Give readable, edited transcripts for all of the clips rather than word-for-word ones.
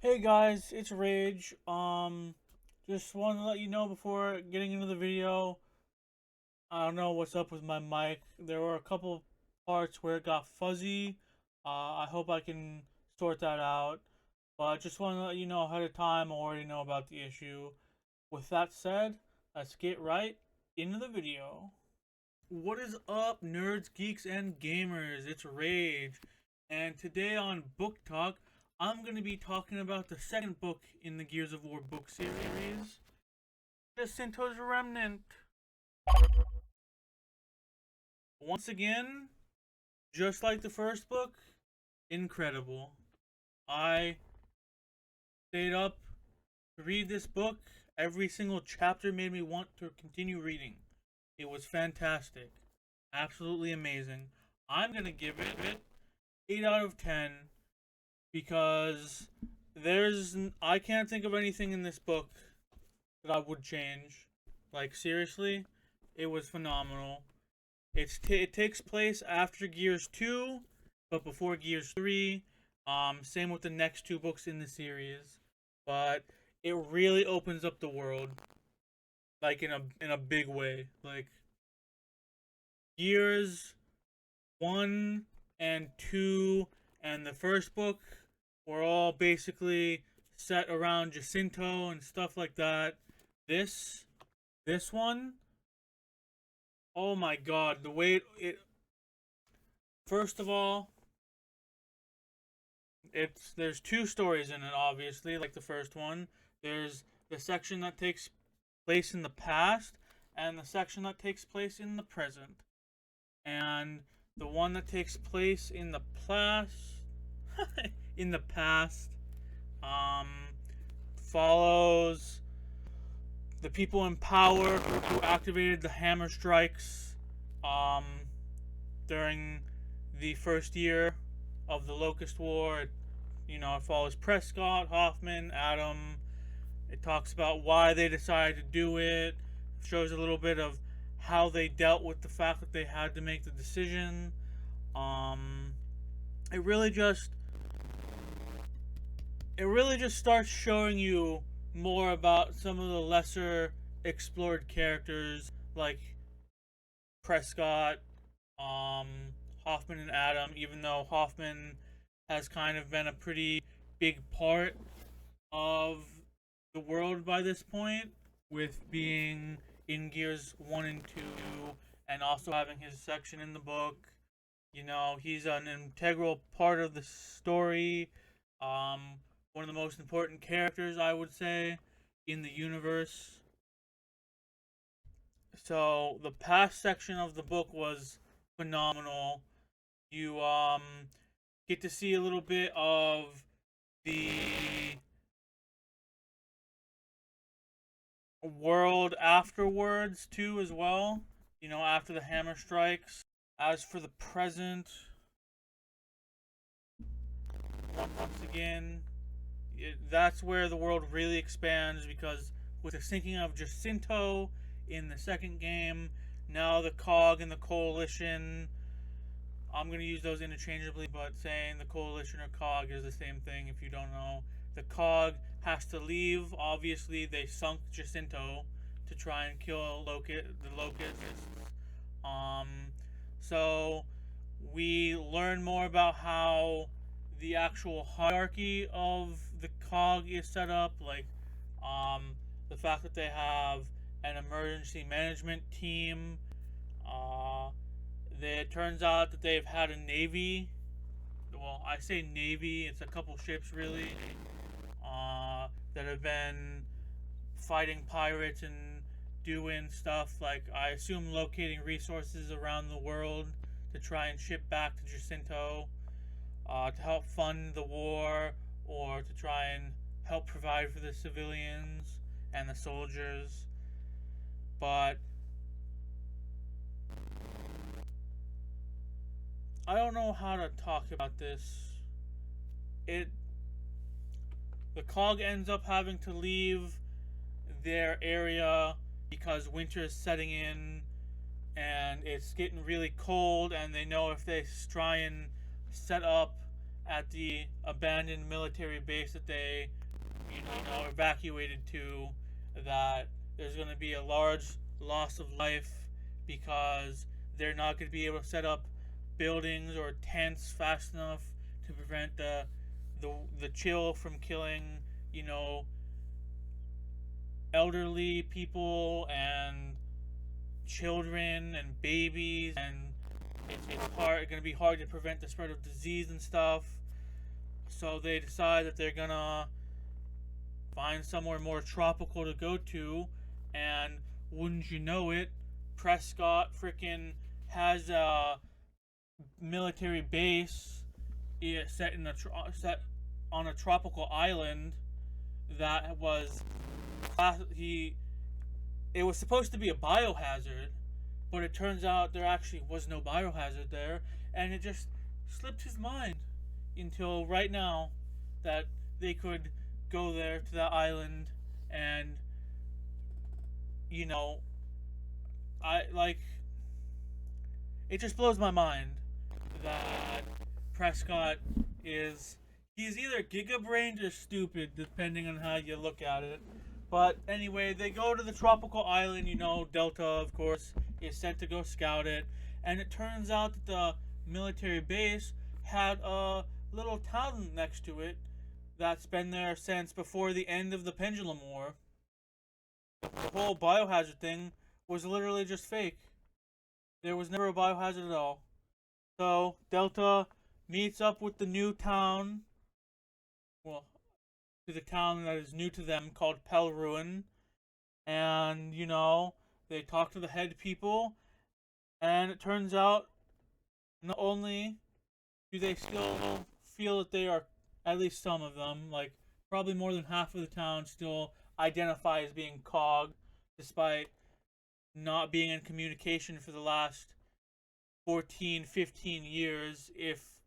Hey guys, it's Rage. Just want to let you know before getting into the video, I don't know what's up with my mic. There were a couple parts where it got fuzzy. I hope I can sort that out. But just want to let you know ahead of time, I already know about the issue. With that said, let's get right into the video. What is up, nerds, geeks, and gamers? It's Rage, and today on Book Talk, I'm going to be talking about the second book in the Gears of War book series, Jacinto's Remnant. Once again, just like the first book, incredible. I stayed up to read this book. Every single chapter made me want to continue reading. It was fantastic. Absolutely amazing. I'm going to give it 8 out of 10 because I can't think of anything in this book that I would change. Like seriously, it was phenomenal. It takes place after Gears 2, but before Gears 3. Same with the next two books in the series, but it really opens up the world like in a big way. Like Gears 1 and 2 and the first book were all basically set around Jacinto and stuff like that. This this one, oh my god, the way it first of all, there's two stories in it obviously, like the first one. There's the section that takes place in the past and the section that takes place in the present. And the one that takes place in the past in the past um follows the people in power who activated the hammer strikes um, during the first year of the Locust War. It follows Prescott, Hoffman, Adam. It talks about why they decided to do it. It shows a little bit of how they dealt with the fact that they had to make the decision. Um, it really just it really just starts showing you more about some of the lesser explored characters like Prescott, um, Hoffman, and Adam. Even though Hoffman has kind of been a pretty big part of the world by this point, with being in Gears 1 and 2, and also having his section in the book. He's an integral part of the story. One of the most important characters, I would say, in the universe. So the past section of the book was phenomenal. You get to see a little bit of the world afterwards too, as well. After the hammer strikes. As for the present, once again, that's where the world really expands because with the sinking of Jacinto in the second game, now the COG and the Coalition, I'm going to use those interchangeably, but saying the Coalition or COG is the same thing if you don't know. The COG has to leave. Obviously, they sunk Jacinto to try and kill the Locusts. Um, so we learn more about how the actual hierarchy of the COG is set up, like the fact that they have an emergency management team. Uh, it turns out that they've had a navy. Well, I say navy; it's a couple ships really that have been fighting pirates and doing stuff like I assume locating resources around the world to try and ship back to Jacinto to help fund the war or to try and help provide for the civilians and the soldiers. But I don't know how to talk about this. It the COG ends up having to leave their area because winter is setting in and it's getting really cold, and they know if they try and set up at the abandoned military base that they, evacuated to, that there's going to be a large loss of life because they're not going to be able to set up buildings or tents fast enough to prevent the chill from killing, you know, elderly people and children and babies, and it's hard going to be hard to prevent the spread of disease and stuff. So they decide that they're gonna find somewhere more tropical to go to, and wouldn't you know it, Prescott freaking has a military base set set on a tropical island that was he it was supposed to be a biohazard, but it turns out there actually was no biohazard there, and it just slipped his mind until right now that they could go there to that island. And you know, I like it just blows my mind that Prescott is he's either giga-brained or stupid depending on how you look at it. But anyway, they go to the tropical island. Delta, of course, is sent to go scout it, and it turns out that the military base had a little town next to it that's been there since before the end of the Pendulum War. The whole biohazard thing was literally just fake. There was never a biohazard at all. So Delta meets up with the new town, well, to the town that is new to them called Pelruin, and they talk to the head people, and it turns out not only do they still feel that they are, at least some of them, like probably more than half of the town still identify as being Cog, despite not being in communication for the last 14, 15 years, if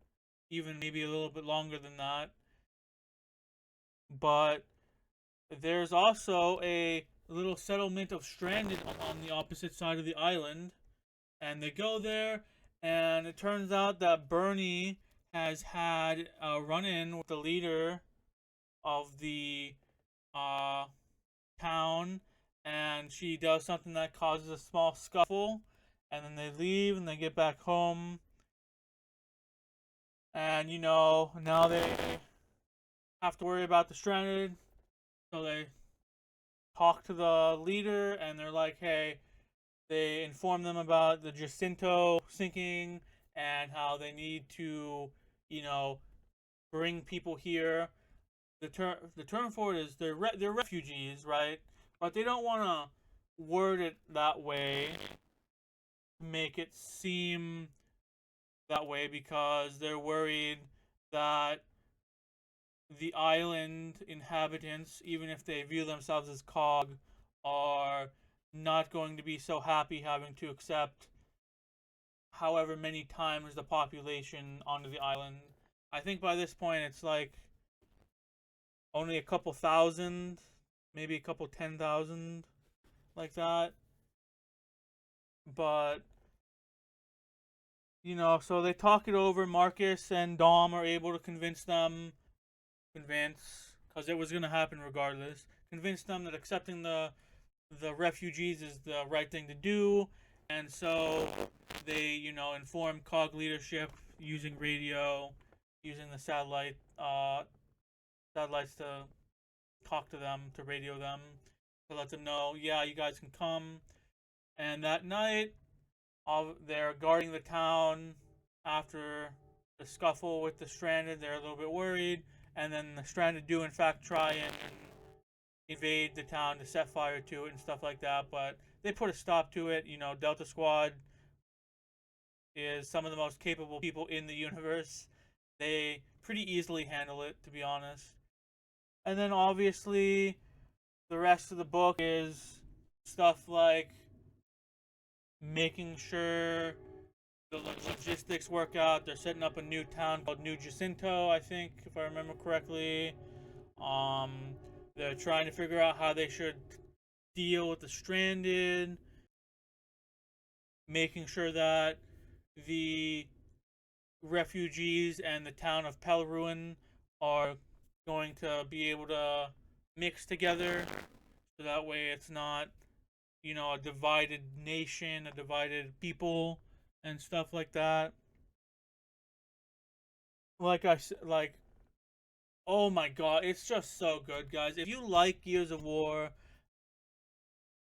even maybe a little bit longer than that. But there's also a little settlement of Stranded on the opposite side of the island, and they go there, and it turns out that Bernie has had a run-in with the leader of the uh, town, and she does something that causes a small scuffle, and then they leave and they get back home, and now they have to worry about the Stranded, so they talk to the leader, and they're like, hey, they inform them about the Jacinto sinking and how they need to, bring people here. The term for it is they're refugees, right? But they don't want to word it that way to make it seem that way, because they're worried that the island inhabitants, even if they view themselves as Cog, are not going to be so happy having to accept however many times the population onto the island. I think by this point it's like only a couple thousand, maybe a couple 10,000, like that. But so they talk it over. Marcus and Dom are able to convince, because it was going to happen regardless, convince them that accepting the refugees is the right thing to do. And so they, inform COG leadership using radio, using the satellites to talk to them, to radio them, to let them know, yeah, you guys can come. And that night, they're guarding the town after the scuffle with the Stranded. They're a little bit worried, and then the Stranded do in fact try and invade the town to set fire to it and stuff like that, but they put a stop to it. Delta Squad is some of the most capable people in the universe. They pretty easily handle it, to be honest. And then obviously the rest of the book is stuff like making sure the logistics work out. They're setting up a new town called New Jacinto, I think, if I remember correctly. They're trying to figure out how they should deal with the Stranded, making sure that the refugees and the town of Pelruin are going to be able to mix together, so that way it's not, a divided nation, a divided people, and stuff like that. Like, oh my god, it's just so good, guys. If you like Gears of War,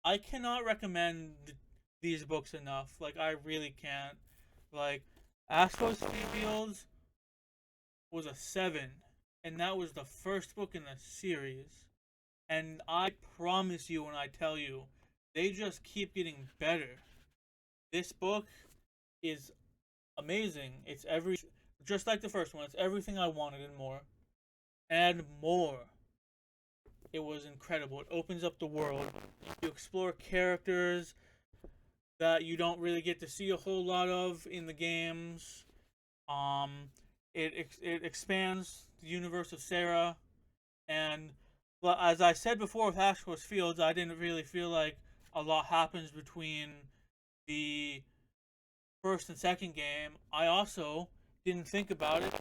I cannot recommend these books enough. Like, I really can't. Like, Astro's Fields was a 7, and that was the first book in the series. And I promise you when I tell you, they just keep getting better. This book is amazing. Just like the first one, it's everything I wanted and more. And more. It was incredible. It opens up the world. You explore characters that you don't really get to see a whole lot of in the games. Um, it expands the universe of Sarah, and well, as I said before with Ashworth Fields, I didn't really feel like a lot happens between the first and second game. I also didn't think about it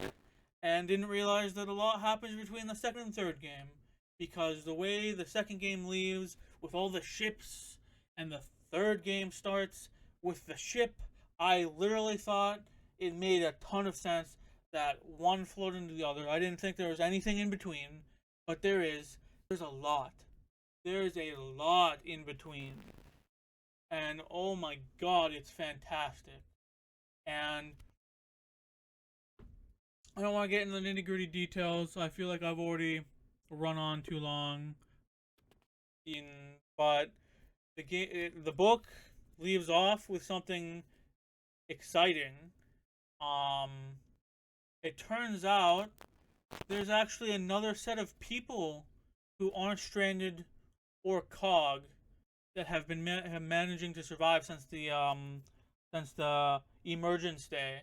and didn't realize that a lot happens between the second and third game, because the way the second game leaves with all the ships and the third game starts with the ship, I literally thought it made a ton of sense that one flowed into the other. I didn't think there was anything in between, but there is. There's a lot. There's a lot in between. And oh my god, it's fantastic. And I don't want to get into the nitty gritty details. I feel like I've already run on too long. But the book leaves off with something exciting. Um, it turns out there's actually another set of people who aren't stranded or cog that have been managing to survive since the emergence day,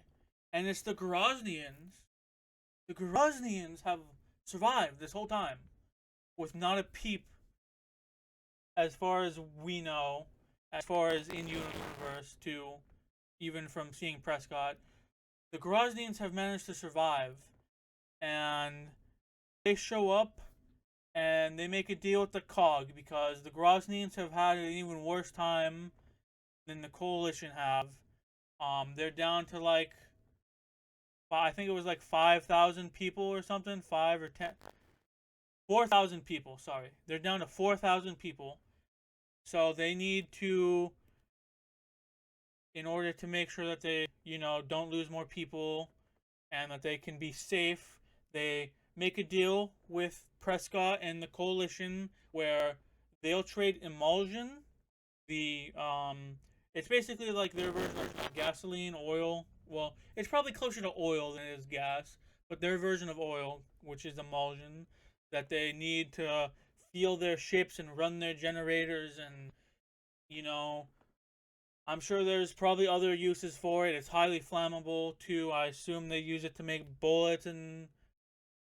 and it's the Groznians. The Groznians have survived this whole time with not a peep, as far as we know, as far as in universe too, even from seeing Prescott. The Groznians have managed to survive, and they show up and they make a deal with the Cog, because the Groznians have had an even worse time than the Coalition have. They're down to like, I think it was like 5,000 people or something, 4,000 people. Sorry, they're down to 4,000 people. So they need to, in order to make sure that they, don't lose more people and that they can be safe, they make a deal with Prescott and the Coalition where they'll trade emulsion. It's basically like their version of gasoline, oil. Well, it's probably closer to oil than it is gas, but their version of oil, which is emulsion, that they need to fuel their ships and run their generators, and you know, I'm sure there's probably other uses for it. It's highly flammable too. I assume they use it to make bullets and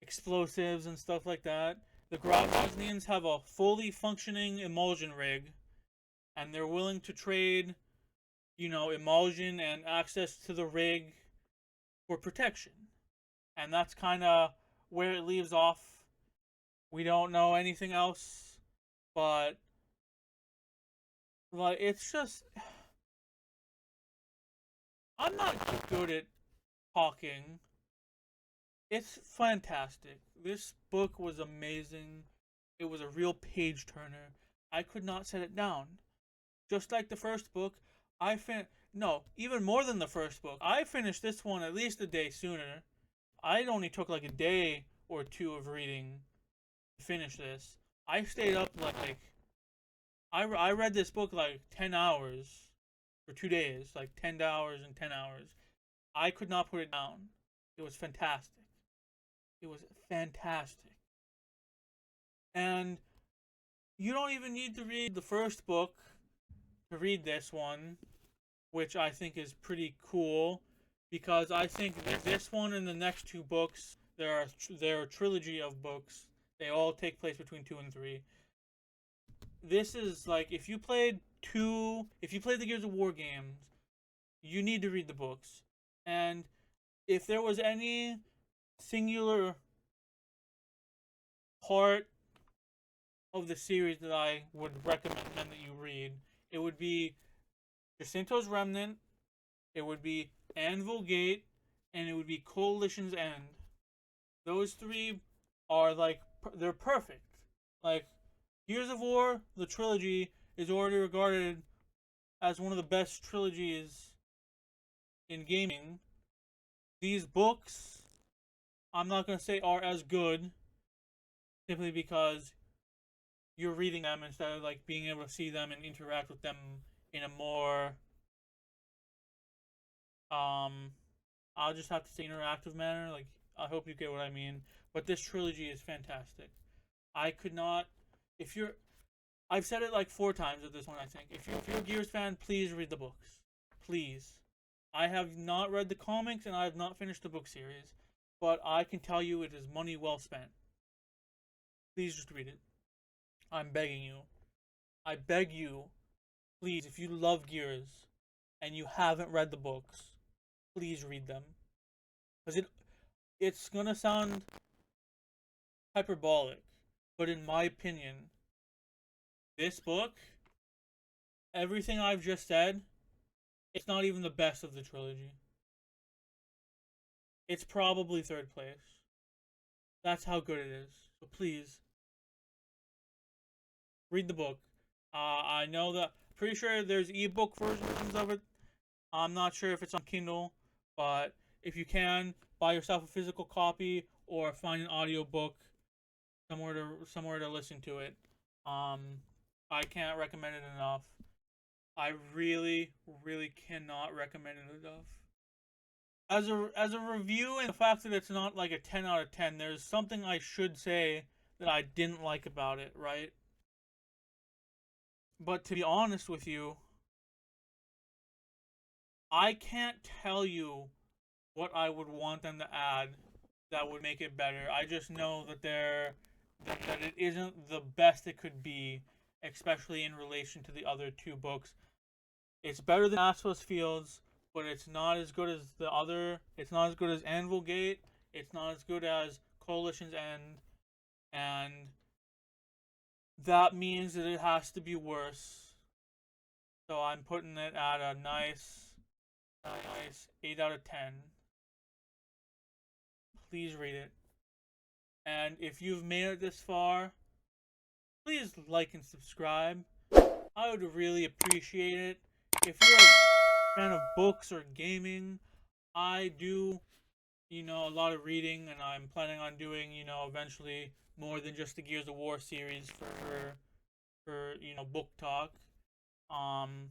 explosives and stuff like that. The Groznians have a fully functioning emulsion rig, and they're willing to trade, emulsion and access to the rig for protection. And that's kind of where it leaves off. We don't know anything else, but like it's just I'm not good at talking. It's fantastic. This book was amazing. It was a real page turner. I could not set it down. Just like the first book, no, even more than the first book. I finished this one at least a day sooner. I only took like a day or two of reading to finish this. I stayed up like I read this book like 10 hours for 2 days, like 10 hours and 10 hours. I could not put it down. It was fantastic. It was fantastic. And you don't even need to read the first book to read this one, which I think is pretty cool, because I think that this one and the next two books, there are a trilogy of books. They all take place between 2 and 3. This is like, if you played the Gears of War games, you need to read the books. And if there was any singular part of the series that I would recommend that you read, it would be Jacinto's Remnant, it would be Anvil Gate, and it would be Coalition's End. Those three are like they're perfect. Like Gears of War, the trilogy is already regarded as one of the best trilogies in gaming. These books, I'm not gonna say are as good, simply because you're reading them instead of like being able to see them and interact with them in a more um I'll just have to say interactive manner. Like I hope you get what I mean. But this trilogy is fantastic. I could not if you're I've said it like 4 times at this one, I think. If you're a Gears fan, please read the books. Please. I have not read the comics and I have not finished the book series, but I can tell you it is money well spent. Please just read it. I'm begging you. I beg you, please, if you love Gears and you haven't read the books, please read them. Because it's gonna sound hyperbolic, but in my opinion, this book, everything I've just said, it's not even the best of the trilogy. It's probably third place. That's how good it is. So please, read the book. I know that, pretty sure there's ebook versions of it. I'm not sure if it's on Kindle, but if you can, buy yourself a physical copy or find an audiobook somewhere to listen to it. Um, I can't recommend it enough. I really, really cannot recommend it enough. As a review, and the fact that it's not like a 10 out of 10, there's something I should say that I didn't like about it, right? But to be honest with you, I can't tell you what I would want them to add that would make it better. I just know that it isn't the best it could be, especially in relation to the other 2 books. It's better than Asphalt Fields, but it's not as good as the other. It's not as good as Anvil Gate. It's not as good as Coalition's End, and that means that it has to be worse. So I'm putting it at a nice 8 out of 10. Please read it. And if you've made it this far, please like and subscribe. I would really appreciate it. If you're a fan of books or gaming, I do, a lot of reading, and I'm planning on doing, eventually more than just the Gears of War series for book talk. And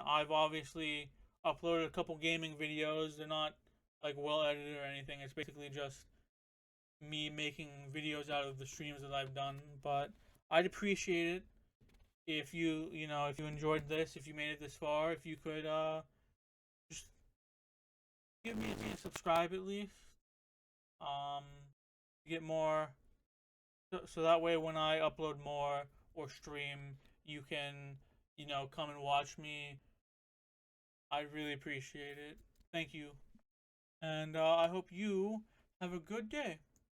I've obviously uploaded a couple gaming videos. They're not like well edited or anything. It's basically just me making videos out of the streams that I've done. But I'd appreciate it if if you enjoyed this, if you made it this far, if you could just give me a subscribe at least. Um, get more, so that way when I upload more or stream, you can come and watch me. I'd really appreciate it. Thank you, and I hope you have a good day.